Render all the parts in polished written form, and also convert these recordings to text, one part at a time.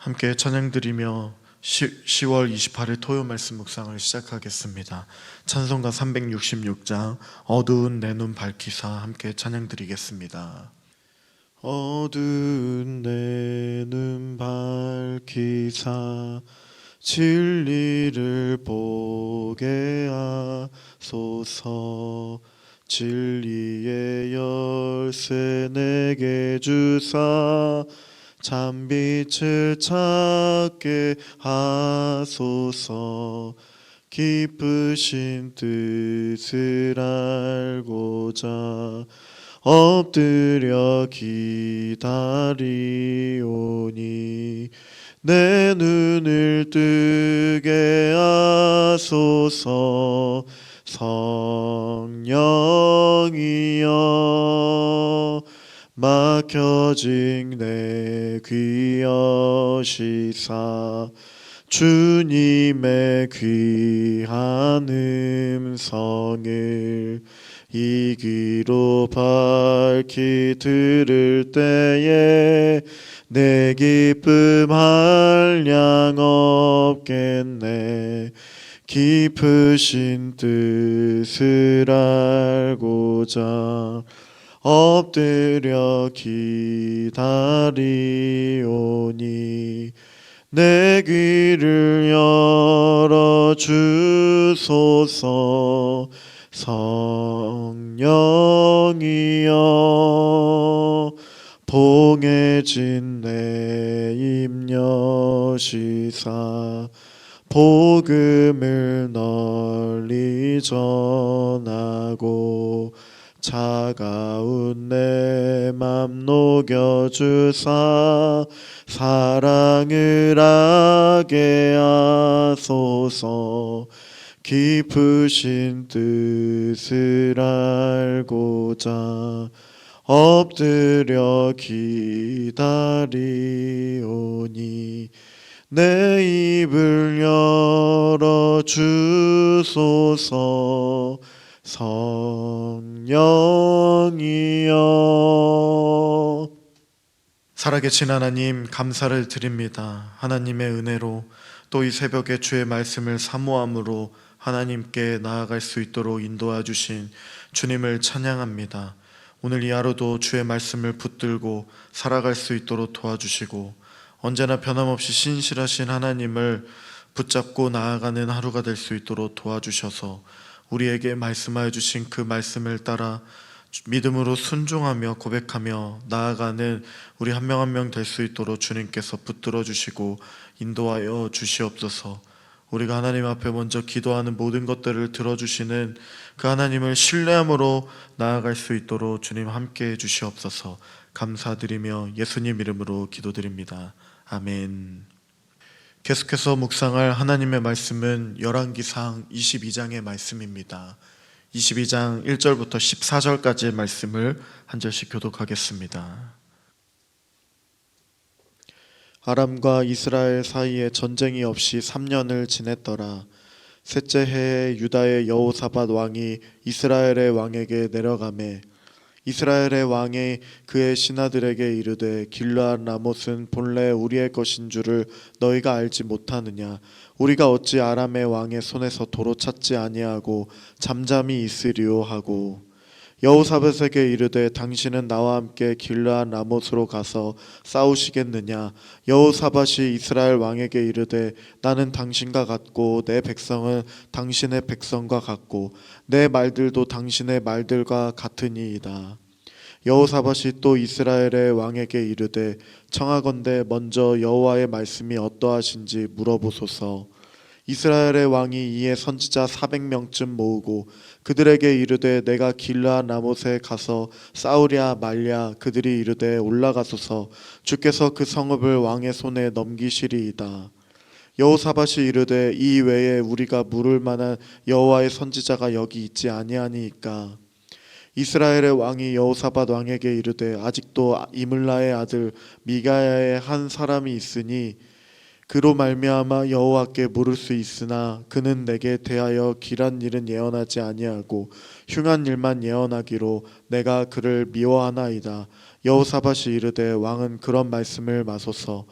함께 찬양 드리며 10월 28일 토요 말씀 묵상을 시작하겠습니다. 찬송가 366장 어두운 내 눈 밝히사 함께 찬양 드리겠습니다. 어두운 내 눈 밝히사 진리를 보게 하소서. 진리의 열쇠 내게 주사 참빛을 찾게 하소서. 깊으신 뜻을 알고자 엎드려 기다리오니 내 눈을 뜨게 하소서. 성령이여 막혀진 내 귀 여시사 주님의 귀한 음성을 이 귀로 밝히 들을 때에 내 기쁨 한량 없겠네. 깊으신 뜻을 알고자 엎드려 기다리오니 내 귀를 열어주소서. 성령이여 봉해진 내 입 여시사 복음을 널리 전하고 차가운 내 맘 녹여주사 사랑을 하게 하소서. 깊으신 뜻을 알고자 엎드려 기다리오니 내 입을 열어주소서. 성령이여. 살아계신 하나님, 감사를 드립니다. 하나님의 은혜로 또 이 새벽에 주의 말씀을 사모함으로 하나님께 나아갈 수 있도록 인도해 주신 주님을 찬양합니다. 오늘 이 하루도 주의 말씀을 붙들고 살아갈 수 있도록 도와주시고 언제나 변함없이 신실하신 하나님을 붙잡고 나아가는 하루가 될 수 있도록 도와주셔서 우리에게 말씀하여 주신 그 말씀을 따라 믿음으로 순종하며 고백하며 나아가는 우리 한 명 한 명 될 수 있도록 주님께서 붙들어 주시고 인도하여 주시옵소서. 우리가 하나님 앞에 먼저 기도하는 모든 것들을 들어주시는 그 하나님을 신뢰함으로 나아갈 수 있도록 주님 함께해 주시옵소서. 감사드리며 예수님 이름으로 기도드립니다. 아멘. 계속해서 묵상할 하나님의 말씀은 열왕기상 22장의 말씀입니다. 22장 1절부터 14절까지의 말씀을 한 절씩 교독하겠습니다. 아람과 이스라엘 사이에 전쟁이 없이 3년을 지냈더라. 셋째 해에 유다의 여호사밧 왕이 이스라엘의 왕에게 내려가매 이스라엘의 왕이 그의 신하들에게 이르되 길르앗 라못은 본래 우리의 것인 줄을 너희가 알지 못하느냐. 우리가 어찌 아람의 왕의 손에서 도로 찾지 아니하고 잠잠히 있으리요 하고 여호사밧에게 이르되 당신은 나와 함께 길르앗 라못으로 가서 싸우시겠느냐. 여호사밧이 이스라엘 왕에게 이르되 나는 당신과 같고 내 백성은 당신의 백성과 같고 내 말들도 당신의 말들과 같으니이다. 여호사밧이 또 이스라엘의 왕에게 이르되 청하건대 먼저 여호와의 말씀이 어떠하신지 물어보소서. 이스라엘의 왕이 이에 선지자 400명쯤 모으고 그들에게 이르되 내가 길르앗 라못에 가서 싸우랴 말랴. 그들이 이르되 올라가소서. 주께서 그 성읍을 왕의 손에 넘기시리이다. 여호사밧이 이르되 이 외에 우리가 물을 만한 여호와의 선지자가 여기 있지 아니하니이까. 이스라엘의 왕이 여호사밧 왕에게 이르되 아직도 이물라의 아들 미가야의 한 사람이 있으니 그로 말미암아 여호와께 물을 수 있으나 그는 내게 대하여 길한 일은 예언하지 아니하고 흉한 일만 예언하기로 내가 그를 미워하나이다. 여호사밧이 이르되 왕은 그런 말씀을 마소서.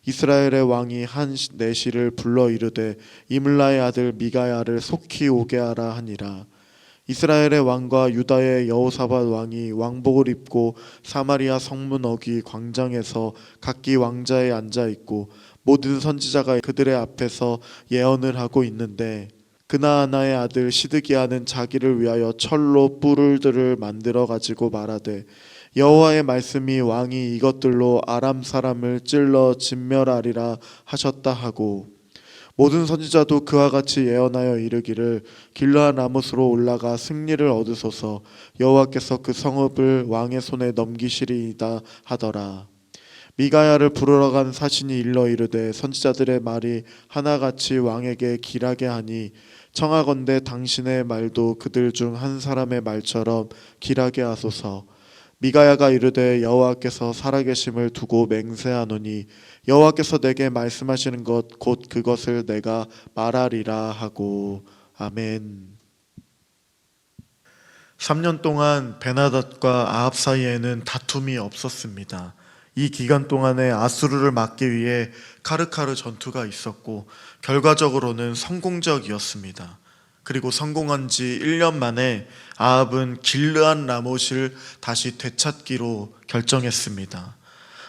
이스라엘의 왕이 한 내시를 불러 이르되 이물라의 아들 미가야를 속히 오게 하라 하니라. 이스라엘의 왕과 유다의 여호사밧 왕이 왕복을 입고 사마리아 성문 어귀 광장에서 각기 왕자에 앉아 있고 모든 선지자가 그들의 앞에서 예언을 하고 있는데, 그나아나의 아들 시드기야는 자기를 위하여 철로 뿔들을 만들어 가지고 말하되 여호와의 말씀이 왕이 이것들로 아람 사람을 찔러 진멸하리라 하셨다 하고, 모든 선지자도 그와 같이 예언하여 이르기를 길르앗 라못으로 올라가 승리를 얻으소서, 여호와께서 그 성읍을 왕의 손에 넘기시리이다 하더라. 미가야를 부르러 간 사신이 일러 이르되 선지자들의 말이 하나같이 왕에게 길하게 하니 청하건대 당신의 말도 그들 중 한 사람의 말처럼 길하게 하소서. 미가야가 이르되 여호와께서 살아계심을 두고 맹세하노니 여호와께서 내게 말씀하시는 것 곧 그것을 내가 말하리라 하고. 아멘. 3년 동안 베나닷과 아합 사이에는 다툼이 없었습니다. 이 기간 동안에 아수르를 막기 위해 카르카르 전투가 있었고 결과적으로는 성공적이었습니다. 그리고 성공한 지 1년 만에 아합은 길르앗 라못을 다시 되찾기로 결정했습니다.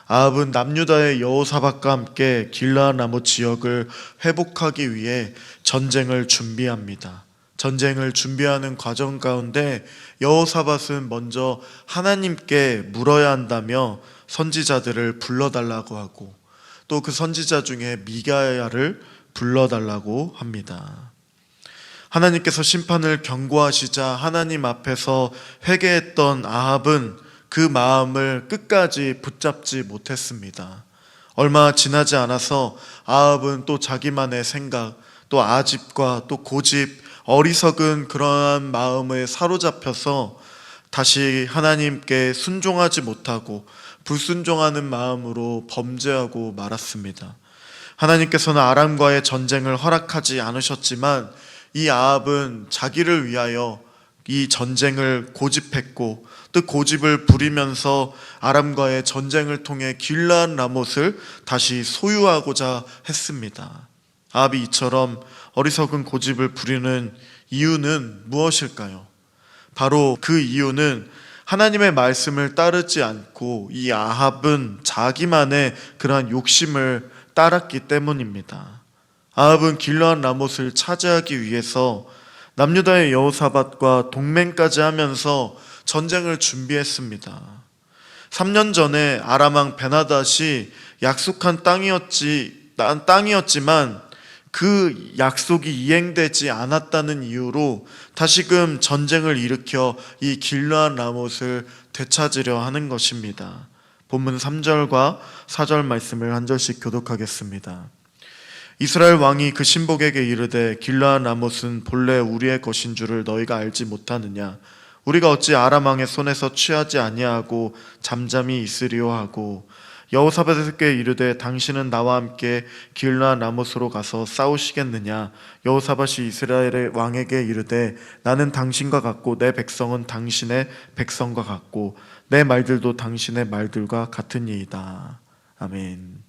아합은 남유다의 여호사밧과 함께 길르앗 라못 지역을 회복하기 위해 전쟁을 준비합니다. 전쟁을 준비하는 과정 가운데 여호사밧은 먼저 하나님께 물어야 한다며 선지자들을 불러달라고 하고, 또 그 선지자 중에 미가야를 불러달라고 합니다. 하나님께서 심판을 경고하시자 하나님 앞에서 회개했던 아합은 그 마음을 끝까지 붙잡지 못했습니다. 얼마 지나지 않아서 아합은 또 자기만의 생각, 또 아집과 또 고집, 어리석은 그러한 마음에 사로잡혀서 다시 하나님께 순종하지 못하고 불순종하는 마음으로 범죄하고 말았습니다. 하나님께서는 아람과의 전쟁을 허락하지 않으셨지만 이 아합은 자기를 위하여 이 전쟁을 고집했고 또 고집을 부리면서 아람과의 전쟁을 통해 길르앗 라못을 다시 소유하고자 했습니다. 아합이 이처럼 어리석은 고집을 부리는 이유는 무엇일까요? 바로 그 이유는 하나님의 말씀을 따르지 않고 이 아합은 자기만의 그러한 욕심을 따랐기 때문입니다. 아합은 길르앗 라못을 차지하기 위해서 남유다의 여호사밧과 동맹까지 하면서 전쟁을 준비했습니다. 3년 전에 아람 왕 베나닷이 약속한 땅이었지만 그 약속이 이행되지 않았다는 이유로 다시금 전쟁을 일으켜 이 길르앗 라못을 되찾으려 하는 것입니다. 본문 3절과 4절 말씀을 한 절씩 교독하겠습니다. 이스라엘 왕이 그 신복에게 이르되 길르앗 라못은 본래 우리의 것인 줄을 너희가 알지 못하느냐? 우리가 어찌 아람 왕의 손에서 취하지 아니하고 잠잠히 있으리요 하고, 여호사밧에게 이르되 당신은 나와 함께 길르앗 라못으로 가서 싸우시겠느냐? 여호사밧이 이스라엘의 왕에게 이르되 나는 당신과 같고 내 백성은 당신의 백성과 같고 내 말들도 당신의 말들과 같으니이다. 아멘.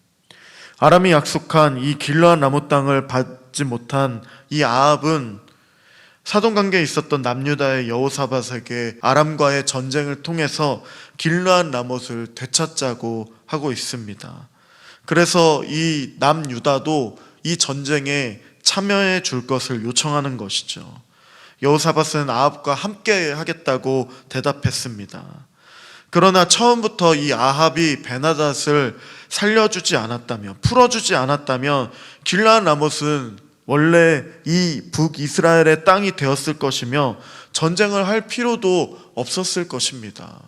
아람이 약속한 이 길르앗 라못 땅을 받지 못한 이 아합은 사돈관계에 있었던 남유다의 여호사밧에게 아람과의 전쟁을 통해서 길르앗 라못을 되찾자고 하고 있습니다. 그래서 이 남유다도 이 전쟁에 참여해 줄 것을 요청하는 것이죠. 여호사밧은 아합과 함께 하겠다고 대답했습니다. 그러나 처음부터 이 아합이 베나닷을 살려주지 않았다면, 풀어주지 않았다면 길르앗 라못은 원래 이 북이스라엘의 땅이 되었을 것이며 전쟁을 할 필요도 없었을 것입니다.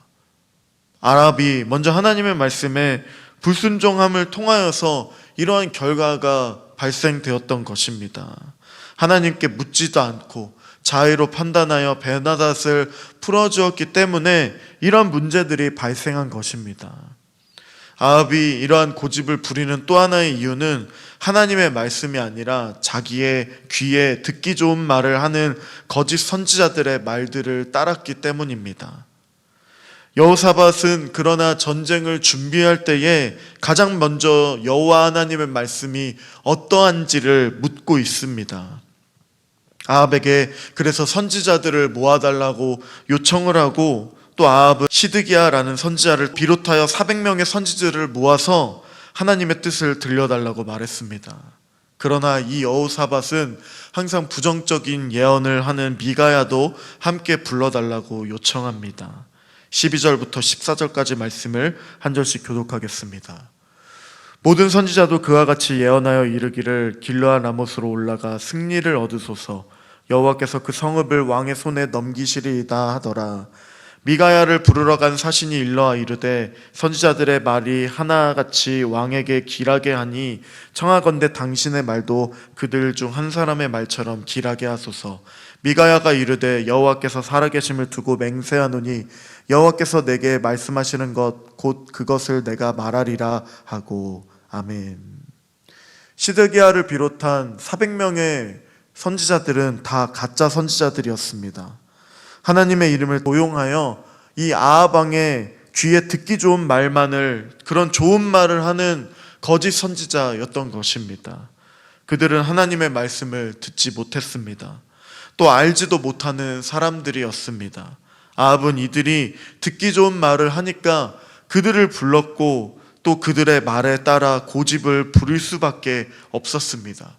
아합이 먼저 하나님의 말씀에 불순종함을 통하여서 이러한 결과가 발생되었던 것입니다. 하나님께 묻지도 않고 자의로 판단하여 베나닷을 풀어주었기 때문에 이런 문제들이 발생한 것입니다. 아합이 이러한 고집을 부리는 또 하나의 이유는 하나님의 말씀이 아니라 자기의 귀에 듣기 좋은 말을 하는 거짓 선지자들의 말들을 따랐기 때문입니다. 여호사밧은 그러나 전쟁을 준비할 때에 가장 먼저 여호와 하나님의 말씀이 어떠한지를 묻고 있습니다. 아합에게 그래서 선지자들을 모아달라고 요청을 하고, 또 아합은 시드기야라는 선지자를 비롯하여 400명의 선지자를 모아서 하나님의 뜻을 들려달라고 말했습니다. 그러나 이 여호사밧은 항상 부정적인 예언을 하는 미가야도 함께 불러달라고 요청합니다. 12절부터 14절까지 말씀을 한 절씩 교독하겠습니다. 모든 선지자도 그와 같이 예언하여 이르기를 길르앗 라못으로 올라가 승리를 얻으소서. 여호와께서 그 성읍을 왕의 손에 넘기시리이다 하더라. 미가야를 부르러 간 사신이 일러와 이르되 선지자들의 말이 하나같이 왕에게 길하게 하니 청하건대 당신의 말도 그들 중 한 사람의 말처럼 길하게 하소서. 미가야가 이르되 여호와께서 살아계심을 두고 맹세하노니 여호와께서 내게 말씀하시는 것 곧 그것을 내가 말하리라 하고. 아멘. 시드기야를 비롯한 400명의 선지자들은 다 가짜 선지자들이었습니다. 하나님의 이름을 도용하여 이 아합 왕의 귀에 듣기 좋은 말만을, 그런 좋은 말을 하는 거짓 선지자였던 것입니다. 그들은 하나님의 말씀을 듣지 못했습니다. 또 알지도 못하는 사람들이었습니다. 아합은 이들이 듣기 좋은 말을 하니까 그들을 불렀고, 또 그들의 말에 따라 고집을 부릴 수밖에 없었습니다.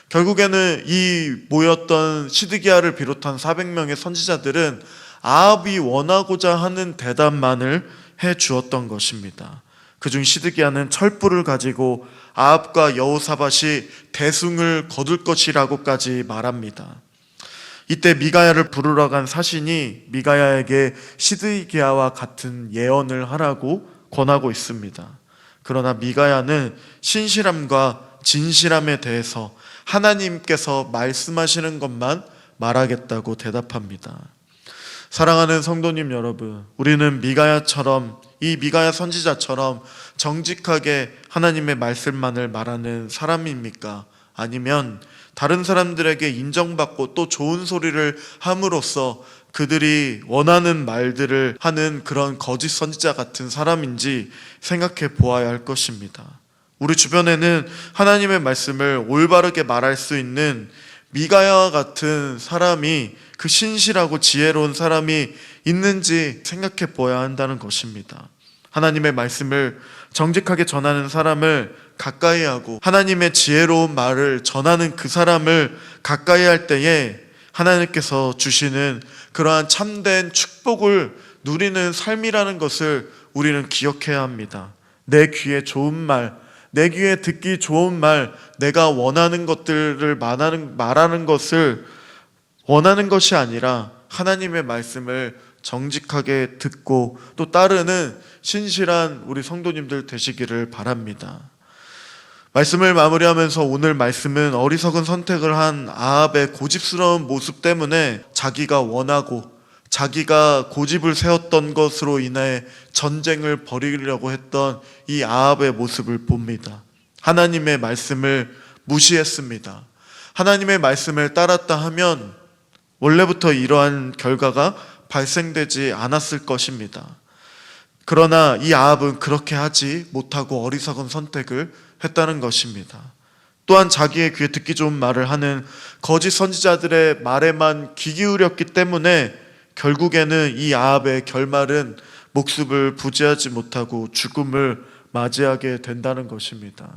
결국에는 이 모였던 시드기야를 비롯한 400명의 선지자들은 아합이 원하고자 하는 대답만을 해 주었던 것입니다. 그중 시드기야는 철불을 가지고 아합과 여호사밧이 대승을 거둘 것이라고까지 말합니다. 이때 미가야를 부르러 간 사신이 미가야에게 시드기야와 같은 예언을 하라고 권하고 있습니다. 그러나 미가야는 신실함과 진실함에 대해서 하나님께서 말씀하시는 것만 말하겠다고 대답합니다. 사랑하는 성도님 여러분, 우리는 미가야처럼, 이 미가야 선지자처럼 정직하게 하나님의 말씀만을 말하는 사람입니까? 아니면 다른 사람들에게 인정받고 또 좋은 소리를 함으로써 그들이 원하는 말들을 하는 그런 거짓 선지자 같은 사람인지 생각해 보아야 할 것입니다. 우리 주변에는 하나님의 말씀을 올바르게 말할 수 있는 미가야와 같은 사람이, 그 신실하고 지혜로운 사람이 있는지 생각해 보아야 한다는 것입니다. 하나님의 말씀을 정직하게 전하는 사람을 가까이 하고 하나님의 지혜로운 말을 전하는 그 사람을 가까이 할 때에 하나님께서 주시는 그러한 참된 축복을 누리는 삶이라는 것을 우리는 기억해야 합니다. 내 귀에 좋은 말, 내 귀에 듣기 좋은 말, 내가 원하는 것들을 말하는 것을 원하는 것이 아니라 하나님의 말씀을 정직하게 듣고 또 따르는 신실한 우리 성도님들 되시기를 바랍니다. 말씀을 마무리하면서 오늘 말씀은 어리석은 선택을 한 아합의 고집스러운 모습 때문에 자기가 원하고 자기가 고집을 세웠던 것으로 인해 전쟁을 벌이려고 했던 이 아합의 모습을 봅니다. 하나님의 말씀을 무시했습니다. 하나님의 말씀을 따랐다 하면 원래부터 이러한 결과가 발생되지 않았을 것입니다. 그러나 이 아합은 그렇게 하지 못하고 어리석은 선택을 했다는 것입니다. 또한 자기의 귀에 듣기 좋은 말을 하는 거짓 선지자들의 말에만 귀 기울였기 때문에 결국에는 이 아합의 결말은 목숨을 부지하지 못하고 죽음을 맞이하게 된다는 것입니다.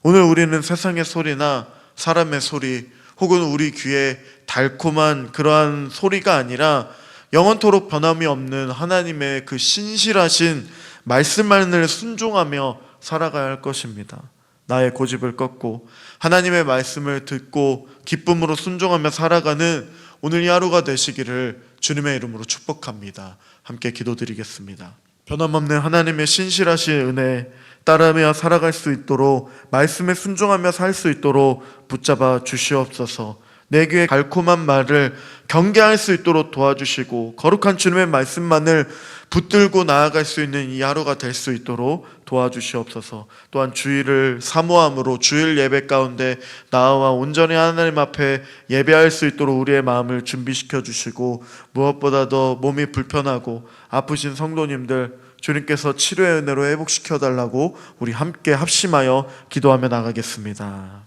오늘 우리는 세상의 소리나 사람의 소리 혹은 우리 귀에 달콤한 그러한 소리가 아니라 영원토록 변함이 없는 하나님의 그 신실하신 말씀만을 순종하며 살아가야 할 것입니다. 나의 고집을 꺾고 하나님의 말씀을 듣고 기쁨으로 순종하며 살아가는 오늘 이 하루가 되시기를 주님의 이름으로 축복합니다. 함께 기도드리겠습니다. 변함없는 하나님의 신실하신 은혜 따르며 살아갈 수 있도록, 말씀에 순종하며 살 수 있도록 붙잡아 주시옵소서. 내 귀에 달콤한 말을 경계할 수 있도록 도와주시고 거룩한 주님의 말씀만을 붙들고 나아갈 수 있는 이 하루가 될 수 있도록 도와주시옵소서. 또한 주일을 사모함으로 주일 예배 가운데 나와 온전히 하나님 앞에 예배할 수 있도록 우리의 마음을 준비시켜 주시고, 무엇보다도 몸이 불편하고 아프신 성도님들 주님께서 치료의 은혜로 회복시켜 달라고 우리 함께 합심하여 기도하며 나가겠습니다.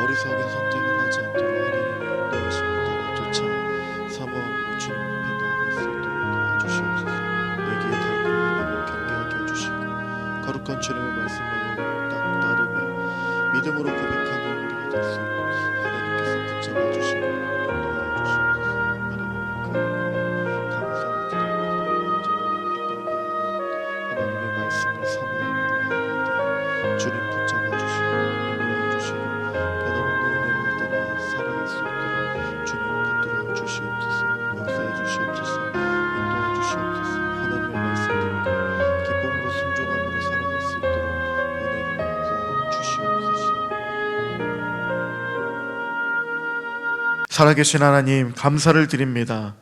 어리석은 선택을 하지 않도록 하나님의 인도하심을 따라 쫓아 사모함으로 주님 앞에 나아갈 수 있도록 도와주시옵소서. 내기에 달콤하고 경계하게 해주시고 거룩한 주님의 말씀만을 딱 따르며 믿음으로 고백하는 우리가 될 수 있도록 하나님께서 붙잡아 주시고 도와주시옵소서. 하나님의 감사를 드립니다. 하나님의 말씀을 사모함으로 나아갈 때 주님 붙잡아 주시고 인도해 주시고 살아갈 수 있도록 주님 붙들어 주시옵소서. 역사해 주시옵소서. 인도해 주시옵소서. 하나님의 말씀들과 기쁨으로 순종함으로 살아갈 수 있도록 은혜를 부어 주시옵소서. 살아계신 하나님, 감사를 드립니다.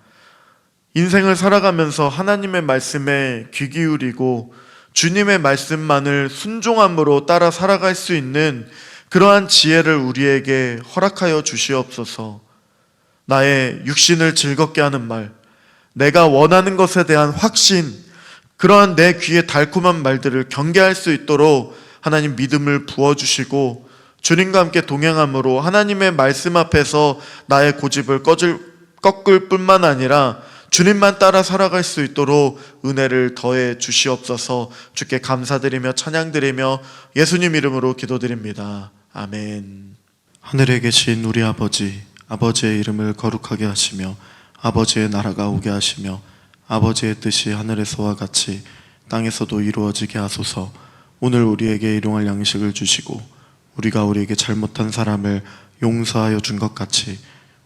인생을 살아가면서 하나님의 말씀에 귀 기울이고 주님의 말씀만을 순종함으로 따라 살아갈 수 있는 그러한 지혜를 우리에게 허락하여 주시옵소서. 나의 육신을 즐겁게 하는 말, 내가 원하는 것에 대한 확신, 그러한 내 귀에 달콤한 말들을 경계할 수 있도록 하나님 믿음을 부어주시고 주님과 함께 동행함으로 하나님의 말씀 앞에서 나의 고집을 꺾을 뿐만 아니라 주님만 따라 살아갈 수 있도록 은혜를 더해 주시옵소서. 주께 감사드리며 찬양드리며 예수님 이름으로 기도드립니다. 아멘. 하늘에 계신 우리 아버지, 아버지의 이름을 거룩하게 하시며 아버지의 나라가 오게 하시며 아버지의 뜻이 하늘에서와 같이 땅에서도 이루어지게 하소서. 오늘 우리에게 일용할 양식을 주시고 우리가 우리에게 잘못한 사람을 용서하여 준 것 같이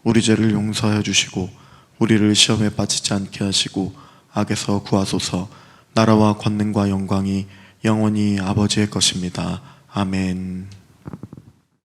우리 죄를 용서하여 주시고 우리를 시험에 빠지지 않게 하시고 악에서 구하소서. 나라와 권능과 영광이 영원히 아버지의 것입니다. 아멘.